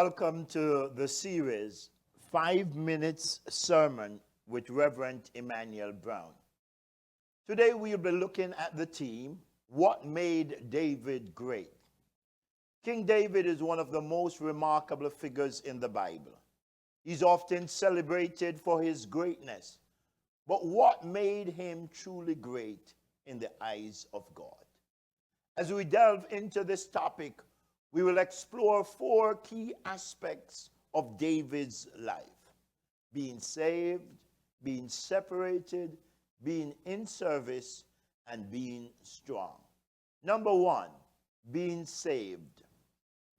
Welcome to the series, 5 Minutes Sermon with Reverend Emanuel Brown. Today we'll be looking at the theme, What Made David Great? King David is one of the most remarkable figures in the Bible. He's often celebrated for his greatness. But what made him truly great in the eyes of God? As we delve into this topic, we will explore 4 key aspects of David's life: being saved, being separated, being in service, and being strong. Number 1, being saved.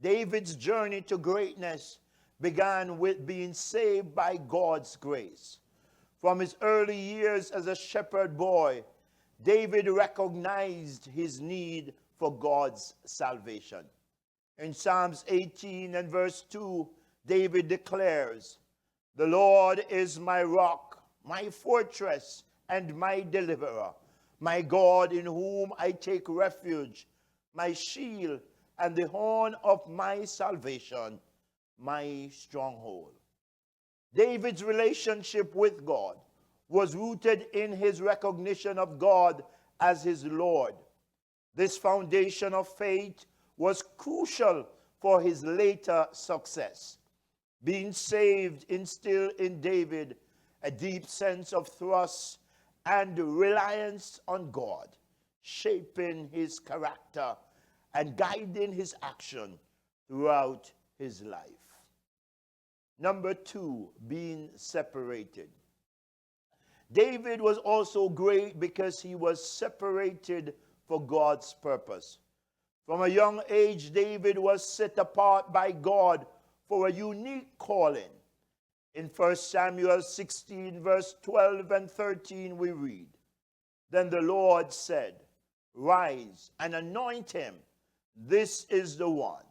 David's journey to greatness began with being saved by God's grace. From his early years as a shepherd boy, David recognized his need for God's salvation. In Psalms 18 and verse 2, David declares, "The Lord is my rock, my fortress, and my deliverer, my God in whom I take refuge, my shield and the horn of my salvation, my stronghold." David's relationship with God was rooted in his recognition of God as his Lord. This foundation of faith was crucial for his later success. Being saved instilled in David a deep sense of trust and reliance on God, shaping his character and guiding his action throughout his life. Number 2, being separated. David was also great because he was separated for God's purpose. From a young age, David was set apart by God for a unique calling. In 1 Samuel 16, verse 12 and 13, we read, "Then the Lord said, 'Rise and anoint him. This is the one.'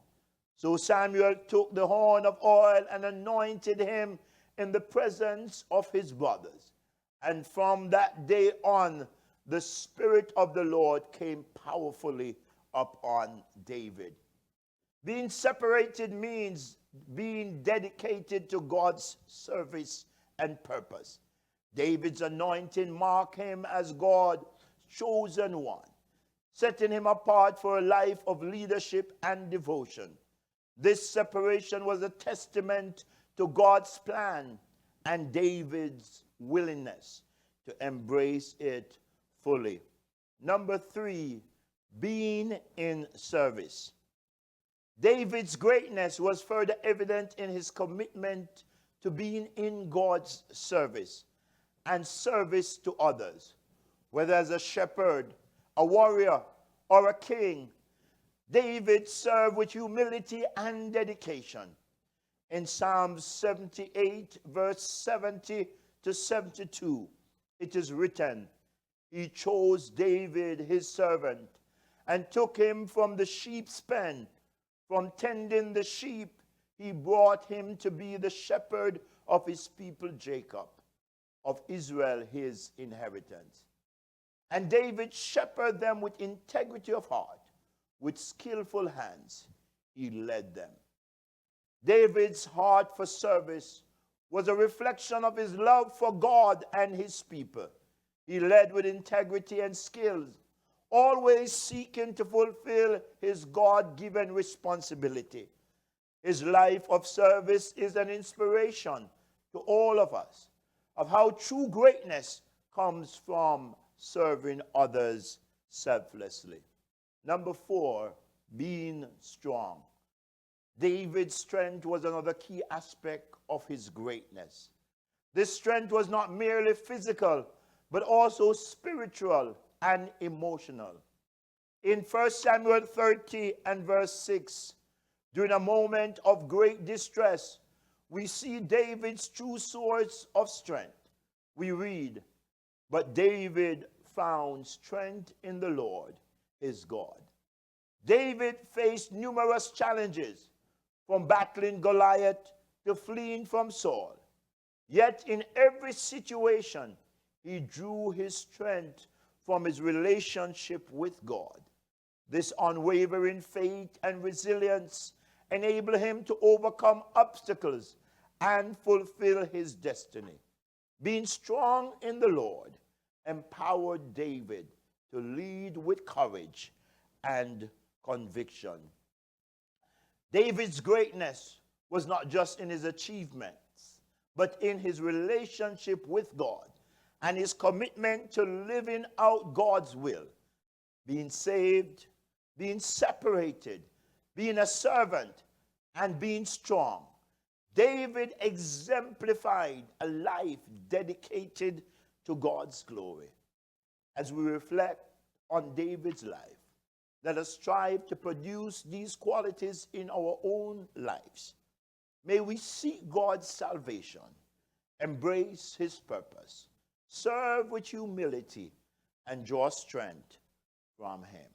So Samuel took the horn of oil and anointed him in the presence of his brothers. And from that day on, the Spirit of the Lord came powerfully upon David." Being separated means being dedicated to God's service and purpose. David's anointing marked him as God's chosen one, setting him apart for a life of leadership and devotion. This separation was a testament to God's plan and David's willingness to embrace it fully. Number 3, being in service. David's greatness was further evident in his commitment to being in God's service and service to others. Whether as a shepherd, a warrior, or a king, David served with humility and dedication. In Psalms 78, verse 70 to 72, it is written, "He chose David, his servant, and took him from the sheep's pen. From tending the sheep, he brought him to be the shepherd of his people Jacob, of Israel his inheritance. And David shepherded them with integrity of heart, with skillful hands he led them." David's heart for service was a reflection of his love for God and his people. He led with integrity and skills, always seeking to fulfill his God-given responsibility. His life of service is an inspiration to all of us of how true greatness comes from serving others selflessly. Number 4, being strong. David's strength was another key aspect of his greatness. This strength was not merely physical, but also spiritual and emotional. In 1 Samuel 30 and verse 6, during a moment of great distress, we see David's true source of strength. We read, "But David found strength in the Lord, his God." David faced numerous challenges, from battling Goliath to fleeing from Saul. Yet in every situation, he drew his strength from his relationship with God. This unwavering faith and resilience enable him to overcome obstacles and fulfill his destiny. Being strong in the Lord empowered David to lead with courage and conviction. David's greatness was not just in his achievements, but in his relationship with God and his commitment to living out God's will, being saved, being separated, being a servant, and being strong. David exemplified a life dedicated to God's glory. As we reflect on David's life, let us strive to produce these qualities in our own lives. May we seek God's salvation, embrace his purpose, serve with humility, and draw strength from him.